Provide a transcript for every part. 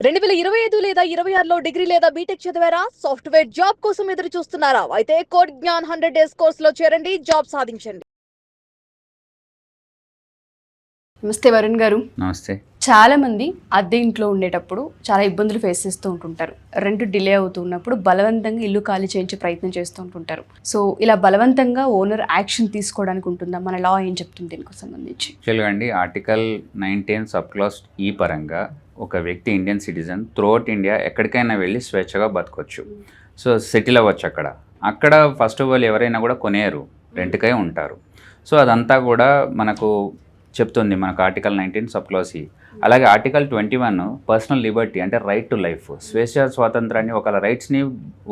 2025 లేదా 26లో డిగ్రీ లేదా బీటెక్ చదివారా? సాఫ్ట్‌వేర్ జాబ్ కోసం ఎదురు చూస్తున్నారా? అయితే కోడ్ జ్ఞాన్ 100 డేస్ కోర్సులో చేరండి, జాబ్ సాధించండి. నమస్తే వరుణ్ గారు. నమస్తే. చాలా మంది అద్దె ఇంట్లో ఉండేటప్పుడు చాలా ఇబ్బందులు ఫేస్ చేస్తూ ఉంటుంటారు. రెంట్ డిలే అవుతున్నప్పుడు బలవంతంగా ఇల్లు ఖాళీ చేయించే ప్రయత్నం చేస్తూ ఉంటుంటారు. సో ఇలా బలవంతంగా ఓనర్ యాక్షన్ తీసుకోవడానికి ఉంటుందా? మన లా ఏం చెప్తుంది దీనికి సంబంధించి? యాక్చువల్గా అండి ఆర్టికల్ 19 సబ్ క్లాస్ ఈ పరంగా ఒక వ్యక్తి ఇండియన్ సిటిజన్ త్రూఅవుట్ ఇండియా ఎక్కడికైనా వెళ్ళి స్వేచ్ఛగా బతకొచ్చు. సో సెటిల్ అవ్వచ్చు అక్కడ ఫస్ట్ ఆఫ్ ఆల్ ఎవరైనా కూడా కొనేరు, రెంట్కై ఉంటారు. సో అదంతా కూడా మనకు చెప్తుంది మనకు ఆర్టికల్ 19 సబ్ క్లాస్ ఈ. అలాగే ఆర్టికల్ 21 పర్సనల్ లిబర్టీ అంటే రైట్ టు లైఫ్, స్వేచ్ఛ స్వాతంత్రాన్ని ఒకళ్ళ రైట్స్ని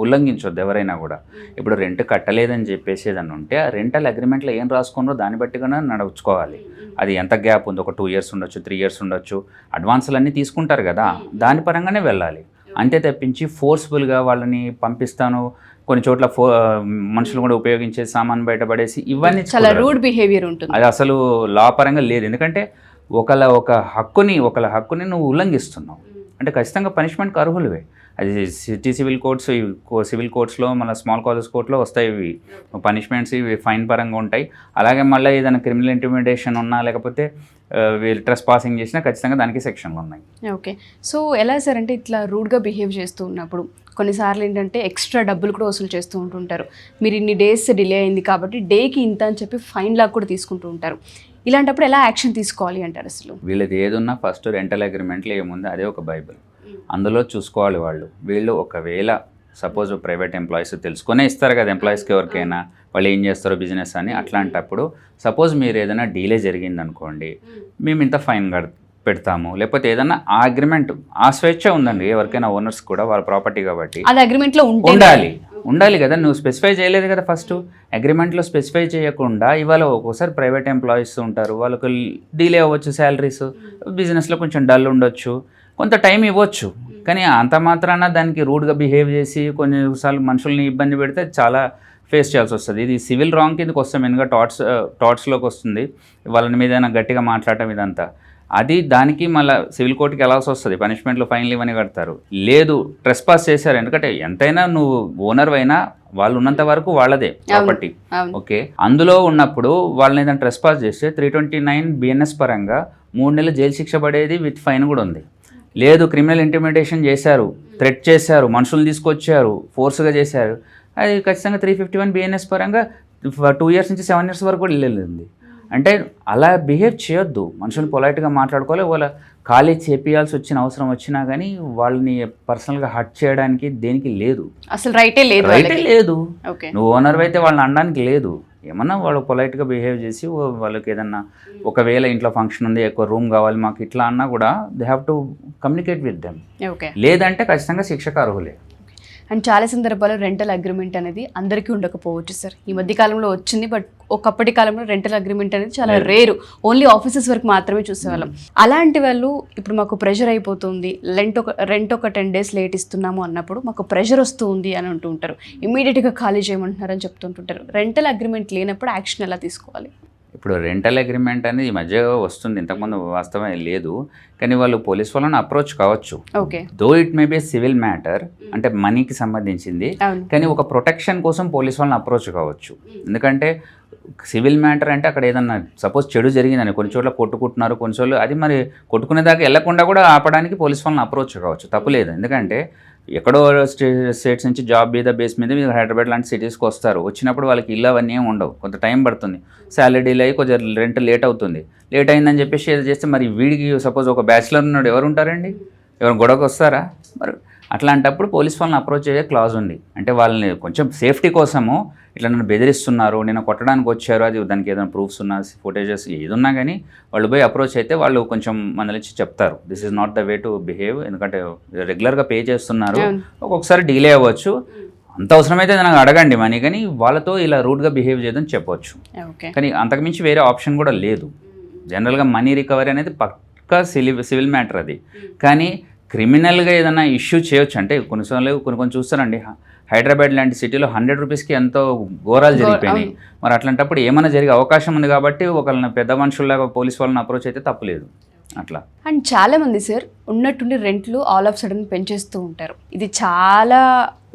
ఉల్లంఘించొద్దు ఎవరైనా కూడా. ఇప్పుడు రెంట్ కట్టలేదని చెప్పేసి ఏదన్నా ఉంటే ఆ రెంటల్ అగ్రిమెంట్లో ఏం రాసుకున్నారో దాన్ని బట్టి కూడా నడుచుకోవాలి. అది ఎంత గ్యాప్ ఉంది, ఒక 2 years ఉండొచ్చు, 3 years ఉండొచ్చు, అడ్వాన్సులు అన్నీ తీసుకుంటారు కదా, దాని పరంగానే వెళ్ళాలి. అంతే తప్పించి ఫోర్స్ఫుల్గా వాళ్ళని పంపిస్తాను, కొన్ని చోట్ల మనుషులు కూడా ఉపయోగించే సామాన్ బయటపడేసి ఇవన్నీ చాలా రూడ్ బిహేవియర్ ఉంటుంది. అది అసలు లా పరంగా లేదు. ఎందుకంటే ఒకళ్ళ హక్కుని నువ్వు ఉల్లంఘిస్తున్నావు అంటే ఖచ్చితంగా పనిష్మెంట్కి అర్హులువే. అది సివిల్ కోర్ట్స్లో మన స్మాల్ కాజెస్ కోర్టులో వస్తాయి ఇవి పనిష్మెంట్స్, ఇవి ఫైన్ పరంగా ఉంటాయి. అలాగే మళ్ళీ ఏదైనా క్రిమినల్ ఇంటిమిడేషన్ ఉన్నా లేకపోతే వీళ్ళు ట్రెస్ పాసింగ్ చేసినా ఖచ్చితంగా దానికి సెక్షన్లు ఉన్నాయి. ఓకే, సో ఎలా సార్ అంటే ఇట్లా రూడ్గా బిహేవ్ చేస్తూ ఉన్నప్పుడు కొన్నిసార్లు ఏంటంటే ఎక్స్ట్రా డబ్బులు కూడా వసూలు చేస్తూ ఉంటుంటారు. మీరు ఇన్ని డేస్ డిలే అయింది కాబట్టి డేకి ఇంత అని చెప్పి ఫైన్ లాగా కూడా తీసుకుంటూ ఉంటారు. ఇలాంటప్పుడు ఎలా యాక్షన్ తీసుకోవాలి అంటారు? అసలు వీళ్ళది ఏదున్నా ఫస్ట్ రెంటల్ అగ్రిమెంట్లో ఏముంది అదే ఒక బైబిల్, అందులో చూసుకోవాలి. వీళ్ళు ఒకవేళ సపోజ్ ప్రైవేట్ ఎంప్లాయీస్ తెలుసుకునే ఇస్తారు కదా ఎంప్లాయీస్కి, ఎవరికైనా వాళ్ళు ఏం చేస్తారో బిజినెస్ అని. అట్లాంటప్పుడు సపోజ్ మీరు ఏదైనా డీలే జరిగిందనుకోండి, మేము ఇంత ఫైన్ పెడతాము, లేకపోతే ఏదైనా ఆ అగ్రిమెంట్ ఆ స్వేచ్ఛ ఉందండి ఎవరికైనా, ఓనర్స్ కూడా వాళ్ళ ప్రాపర్టీ కాబట్టి అది అగ్రిమెంట్లో ఉండాలి కదా. నువ్వు స్పెసిఫై చేయలేదు కదా ఫస్ట్ అగ్రిమెంట్లో, స్పెసిఫై చేయకుండా ఇవాళ ఒక్కోసారి ప్రైవేట్ ఎంప్లాయీస్ ఉంటారు, వాళ్ళకు డిలే అవ్వచ్చు, శాలరీస్, బిజినెస్లో కొంచెం డల్ ఉండొచ్చు, కొంత టైం ఇవ్వచ్చు. కానీ అంత మాత్రాన దానికి రూడ్గా బిహేవ్ చేసి కొన్నిసార్లు మనుషుల్ని ఇబ్బంది పెడితే చాలా ఫేస్ చేయాల్సి వస్తుంది. ఇది సివిల్ రాంగ్ కిందకి వస్తాం, మెయిన్గా టాట్స్లోకి వస్తుంది. వాళ్ళని మీద గట్టిగా మాట్లాడటం ఇదంతా, అది దానికి మళ్ళీ సివిల్ కోర్టుకి వెళ్ళాల్సి వస్తుంది. పనిష్మెంట్లు, ఫైన్లు ఇవన్నీ కడతారు. లేదు ట్రెస్ పాస్ చేశారు, ఎందుకంటే ఎంతైనా నువ్వు ఓనర్ అయినా వాళ్ళు ఉన్నంత వరకు వాళ్ళదే ప్రాపర్టీ. ఓకే, అందులో ఉన్నప్పుడు వాళ్ళని ఏదైనా ట్రెస్ పాస్ చేస్తే 329 BNS పరంగా 3 నెలలు జైలు శిక్ష పడేది, విత్ ఫైన్ కూడా ఉంది. లేదు క్రిమినల్ ఇంటిమిడేషన్ చేశారు, థ్రెట్ చేశారు, మనుషులు తీసుకొచ్చారు, ఫోర్స్గా చేశారు, అది ఖచ్చితంగా 351 BNS పరంగా 2 years నుంచి 7 years వరకు కూడా వెళ్ళింది. అంటే అలా బిహేవ్ చేయొద్దు. మనుషులు పొలైట్గా మాట్లాడుకోవాలి. వాళ్ళ ఖాళీ చేపియాల్సి వచ్చిన అవసరం వచ్చినా కానీ వాళ్ళని పర్సనల్గా హర్ట్ చేయడానికి దేనికి లేదు, అసలు రైటే లేదు. నువ్వు ఓనర్ అయితే వాళ్ళని అనడానికి లేదు. ఏమన్నా వాళ్ళు పొలైట్గా బిహేవ్ చేసి వాళ్ళకి ఏదన్నా ఒకవేళ ఇంట్లో ఫంక్షన్ ఉంది, ఎక్కువ రూమ్ కావాలి మాకు ఇట్లా అన్నా కూడా they have to communicate with them. లేదంటే ఖచ్చితంగా శిక్షకు అర్హులే. అండ్ చాలా సందర్భాల్లో రెంటల్ అగ్రిమెంట్ అనేది అందరికీ ఉండకపోవచ్చు సార్. ఈ మధ్య కాలంలో వచ్చింది, బట్ ఒకప్పటి కాలంలో రెంటల్ అగ్రిమెంట్ అనేది చాలా రేరు, ఓన్లీ ఆఫీసెస్ వరకు మాత్రమే చూసేవాళ్ళం. అలాంటి వాళ్ళు ఇప్పుడు మాకు ప్రెషర్ అయిపోతుంది, రెంట్ ఒక 10 days లేట్ ఇస్తున్నాము అన్నప్పుడు మాకు ప్రెషర్ వస్తుంది అని అంటూ ఉంటారు, ఇమీడియట్గా ఖాళీ చేయమంటున్నారని చెప్తుంటుంటారు. రెంటల్ అగ్రిమెంట్ లేనప్పుడు యాక్షన్ ఎలా తీసుకోవాలి? ఇప్పుడు రెంటల్ అగ్రిమెంట్ అనేది ఈ మధ్య వస్తుంది, ఇంతకుముందు వాస్తవం లేదు. కానీ వాళ్ళు పోలీస్ వాళ్ళని అప్రోచ్ కావచ్చు. Though it may be civil matter, అంటే మనీకి సంబంధించింది, కానీ ఒక ప్రొటెక్షన్ కోసం పోలీస్ వాళ్ళని అప్రోచ్ కావచ్చు. ఎందుకంటే సివిల్ మ్యాటర్ అంటే అక్కడ ఏదన్నా సపోజ్ చెడు జరిగిందని, కొన్ని చోట్ల కొట్టుకుంటున్నారు, కొన్ని చోట్ల అది మరి కొట్టుకునేదాకా వెళ్లకుండా కూడా ఆపడానికి పోలీస్ వాళ్ళని అప్రోచ్ కావచ్చు, తప్పులేదు. ఎందుకంటే ఎక్కడో స్టేట్స్ నుంచి జాబ్ బేస్ మీద మీరు హైదరాబాద్ లాంటి సిటీస్కి వస్తారు, వచ్చినప్పుడు వాళ్ళకి ఇల్లు అవన్నీ ఏమి ఉండవు, కొంత టైం పడుతుంది, శాలరీ డీల్ అయ్యి కొంచెం రెంట్ లేట్ అవుతుంది. లేట్ అయిందని చెప్పేసి ఏదో చేస్తే మరి వీడికి సపోజ్ ఒక బ్యాచిలర్ ఉన్నాడు, ఎవరు ఉంటారండి, ఎవరు గొడవకు వస్తారా? మరి అట్లాంటప్పుడు పోలీస్ వాళ్ళని అప్రోచ్ అయ్యే క్లాజ్ ఉంది. అంటే వాళ్ళని కొంచెం సేఫ్టీ కోసము ఇట్లా నన్ను బెదిరిస్తున్నారు, నేను కొట్టడానికి వచ్చారు, అది దానికి ఏదైనా ప్రూఫ్స్ ఉన్నా, ఫుటేజెస్ ఏదున్నా కానీ వాళ్ళు పోయి అప్రోచ్ అయితే వాళ్ళు కొంచెం మందలించి చెప్తారు, this is not the way to behave. ఎందుకంటే రెగ్యులర్గా పే చేస్తున్నారు, ఒక్కొక్కసారి డిలే అవ్వచ్చు, అంత అవసరమైతే నాకు అడగండి మనీ, కానీ వాళ్ళతో ఇలా రూడ్గా బిహేవ్ చేయదని చెప్పవచ్చు. కానీ అంతకుమించి వేరే ఆప్షన్ కూడా లేదు. జనరల్గా మనీ రికవరీ అనేది పక్కా సివిల్ మ్యాటర్ అది. కానీ క్రిమినల్గా ఏదైనా ఇష్యూ చేయొచ్చు అంటే కొన్ని చూస్తారండి, హైదరాబాద్ లాంటి సిటీలో 100 రూపీస్కి ఎంతో ఘోరాలు జరిగిపోయినాయి. మరి అట్లాంటప్పుడు ఏమైనా జరిగే అవకాశం ఉంది కాబట్టి ఒకళ్ళని పెద్ద మనుషుల్లాగా పోలీస్ వాళ్ళని అప్రోచ్ అయితే తప్పులేదు. అట్లా. అండ్ చాలా మంది సార్ ఉన్నట్టుండి రెంట్లు ఆల్ ఆఫ్ సడన్ పెంచేస్తూ ఉంటారు. ఇది చాలా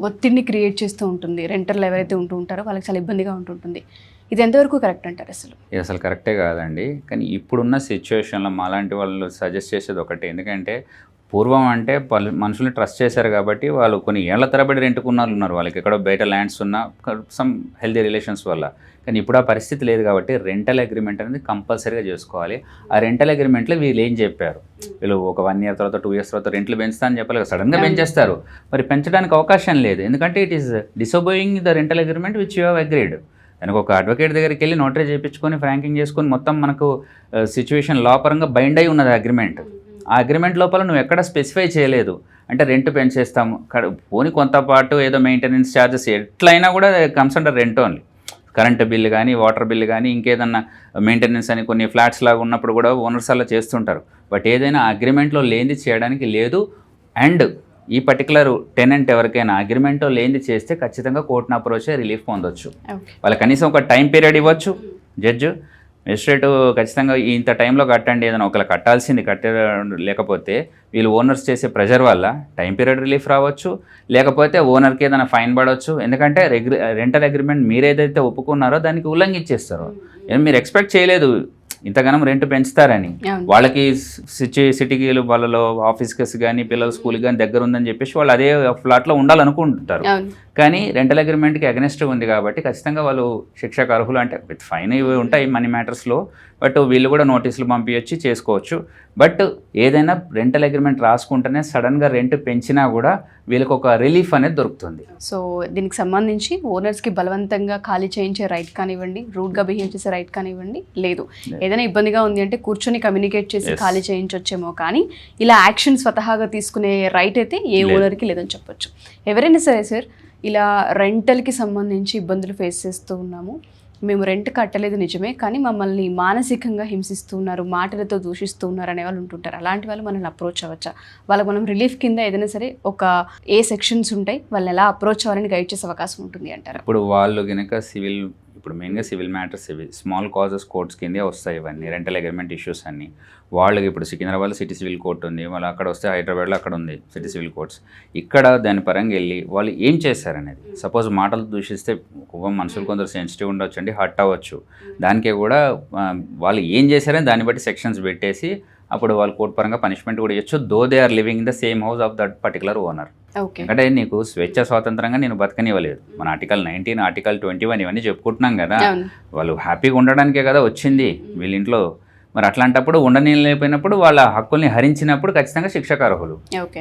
ఒత్తిడిని క్రియేట్ చేస్తూ ఉంటుంది. రెంటర్లు ఎవరైతే ఉంటూ ఉంటారో వాళ్ళకి చాలా ఇబ్బందిగా ఉంటుంటుంది. ఇది ఎంతవరకు కరెక్ట్ అంటారు అసలు? ఇది అసలు కరెక్టే కాదండి. కానీ ఇప్పుడున్న సిచ్యువేషన్లో మాలాంటి వాళ్ళు సజెస్ట్ చేసేది ఒకటే. ఎందుకంటే పూర్వం అంటే మనుషుల్ని ట్రస్ట్ చేశారు కాబట్టి వాళ్ళు కొన్ని ఏళ్ల తరబడి రెంట్కున్న వాళ్ళు ఉన్నారు. వాళ్ళకి ఎక్కడో బయట ల్యాండ్స్ ఉన్న సమ్ హెల్దీ రిలేషన్స్ వల్ల. కానీ ఇప్పుడు ఆ పరిస్థితి లేదు కాబట్టి రెంటల్ అగ్రిమెంట్ అనేది కంపల్సరీగా చేసుకోవాలి. ఆ రెంటల్ అగ్రిమెంట్లో వీళ్ళు ఏం చెప్పారు, వీళ్ళు ఒక 1 year తర్వాత 2 years తర్వాత రెంట్లు పెంచుతా అని చెప్పాలి. సడన్గా పెంచేస్తారు. మరి పెంచడానికి అవకాశం లేదు. ఎందుకంటే it is disobeying the rental agreement which you have agreed. దానికి ఒక అడ్వకేట్ దగ్గరికి వెళ్ళి నోటరీ చేయించుకొని ఫ్రాంకింగ్ చేసుకొని మొత్తం మనకు సిచ్యువేషన్ లా పరంగా బైండ్ అయి ఉన్నది అగ్రిమెంట్. ఆ అగ్రిమెంట్ లోపల నువ్వు ఎక్కడ స్పెసిఫై చేయలేదు అంటే రెంట్ పెంచేస్తాము పోనీ కొంత పాటు ఏదో మెయింటెనెన్స్ ఛార్జెస్ ఎట్లయినా కూడా comes under rent only. Current bill కానీ వాటర్ బిల్లు కానీ ఇంకేదన్నా మెయింటెనెన్స్ అని కొన్ని ఫ్లాట్స్ లాగా ఉన్నప్పుడు కూడా ఓనర్స్ అలా చేస్తుంటారు. బట్ ఏదైనా అగ్రిమెంట్లో లేనిది చేయడానికి లేదు. అండ్ ఈ పర్టికులర్ టెనెంట్ ఎవరికైనా అగ్రిమెంట్లో లేనిది చేస్తే ఖచ్చితంగా కోర్టును అప్రోచ్ రిలీఫ్ పొందొచ్చు. వాళ్ళకి కనీసం ఒక టైం పీరియడ్ ఇవ్వచ్చు జడ్జు. మెజిస్ట్రేట్ ఖచ్చితంగా ఇంత టైంలో కట్టండి, ఏదైనా ఒకవేళ కట్టాల్సింది లేకపోతే వీళ్ళు ఓనర్స్ చేసే ప్రెషర్ వల్ల టైం పీరియడ్ రిలీఫ్ రావచ్చు, లేకపోతే ఓనర్కి ఏదైనా ఫైన్ పడవచ్చు. ఎందుకంటే రెంటల్ అగ్రిమెంట్ మీరు ఏదైతే ఒప్పుకున్నారో దానికి ఉల్లంఘించేస్తారు. మీరు ఎక్స్పెక్ట్ చేయలేదు ఇంతగానం రెంట్ పెంచుతారని. వాళ్ళకి సిటీకి వాళ్ళలో ఆఫీస్కి కానీ పిల్లల స్కూల్కి కానీ దగ్గర ఉందని చెప్పేసి వాళ్ళు అదే ఫ్లాట్లో ఉండాలనుకుంటారు. కానీ రెంటల్ అగ్రిమెంట్కి అగెనిస్ట్ ఉంది కాబట్టి ఖచ్చితంగా వాళ్ళు శిక్షకు అర్హులు. అంటే విత్ ఫైన్ ఇవి ఉంటాయి మనీ మ్యాటర్స్లో. బట్ వీళ్ళు కూడా నోటీసులు పంపించి చేసుకోవచ్చు. బట్ ఏదైనా రెంటల్ అగ్రిమెంట్ రాసుకుంటేనే సడన్గా రెంట్ పెంచినా కూడా వీళ్ళకి ఒక రిలీఫ్ అనేది దొరుకుతుంది. సో దీనికి సంబంధించి ఓనర్స్కి బలవంతంగా ఖాళీ చేయించే రైట్ కానివ్వండి, రూడ్గా బిహేవ్ చేసే రైట్ కానివ్వండి లేదు. ఏదైనా ఇబ్బందిగా ఉంది అంటే కూర్చొని కమ్యూనికేట్ చేసి ఖాళీ చేయించొచ్చేమో, కానీ ఇలా యాక్షన్ స్వతహాగా తీసుకునే రైట్ అయితే ఏ ఓనర్కి లేదని చెప్పొచ్చు. ఎవరైనా సరే సార్ ఇలా రెంటల్కి సంబంధించి ఇబ్బందులు ఫేస్ చేస్తూ ఉన్నాము, మేము రెంట్ కట్టలేదు నిజమే, కానీ మమ్మల్ని మానసికంగా హింసిస్తూ ఉన్నారు, మాటలతో దూషిస్తూ ఉన్నారు అనే వాళ్ళు ఉంటుంటారు. అలాంటి వాళ్ళు మనల్ని అప్రోచ్ అవ్వచ్చా? వాళ్ళకి మనం రిలీఫ్ కింద ఏదైనా సరే ఒక ఏ సెక్షన్స్ ఉంటాయి, వాళ్ళని ఎలా అప్రోచ్ అవ్వాలని గైడ్ చేసే అవకాశం ఉంటుంది అంటారు? ఇప్పుడు వాళ్ళు కనుక ఇప్పుడు మెయిన్గా సివిల్ మ్యాటర్స్ ఇవి స్మాల్ కాజెస్ కోర్ట్స్ కిందే వస్తాయి ఇవన్నీ రెంటల్ అగ్రిమెంట్ ఇష్యూస్ అన్నీ. వాళ్ళకి ఇప్పుడు సికింద్రాబాద్లో సిటీ సివిల్ కోర్ట్ ఉంది, వాళ్ళు అక్కడ వస్తే హైదరాబాద్లో అక్కడ ఉంది సిటీ సివిల్ కోర్ట్స్. ఇక్కడ దాని పరంగా వెళ్ళి వాళ్ళు ఏం చేశారనేది, సపోజ్ మాటలు దూషిస్తే మనుషులు కొందరు సెన్సిటివ్ ఉండొచ్చు అండి, హర్ట్ అవ్వచ్చు. దానికే కూడా వాళ్ళు ఏం చేశారని దాన్ని బట్టి సెక్షన్స్ పెట్టేసి అప్పుడు వాళ్ళు కోర్టు పరంగా పనిష్మెంట్ కూడా ఇవ్వచ్చు. Though they are living in the same house of that particular owner. అంటే నీకు స్వేచ్ఛ స్వాతంత్రంగా నేను బతకనివ్వలేదు. మన ఆర్టికల్ 19, ఆర్టికల్ 21 ఇవన్నీ చెప్పుకుంటున్నాం కదా. వాళ్ళు హ్యాపీగా ఉండడానికే కదా వచ్చింది వీళ్ళ ఇంట్లో. మరి అట్లాంటప్పుడు ఉండనిలేకపోయినప్పుడు వాళ్ళ హక్కుల్ని హరించినప్పుడు ఖచ్చితంగా శిక్షకు అర్హులు.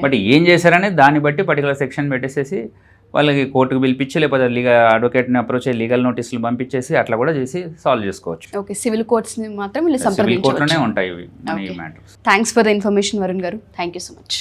బట్ ఏం చేశారనే దాన్ని బట్టి పర్టికులర్ సెక్షన్ పెట్టేసేసి వాళ్ళకి కోర్టుకు పిలిపించి లేకపోతే అడ్వకేట్ని అప్రోచ్ అయ్యి లీగల్ నోటీసులు పంపించేసి అట్లా కూడా చేసి సాల్వ్ చేసుకోవచ్చు. ఓకే, సివిల్ కోర్ట్స్ని మాత్రం సివిల్ కోర్టులోనే ఉంటాయి ఈ matters. Thanks for the information Varun గారు. Thank you so much.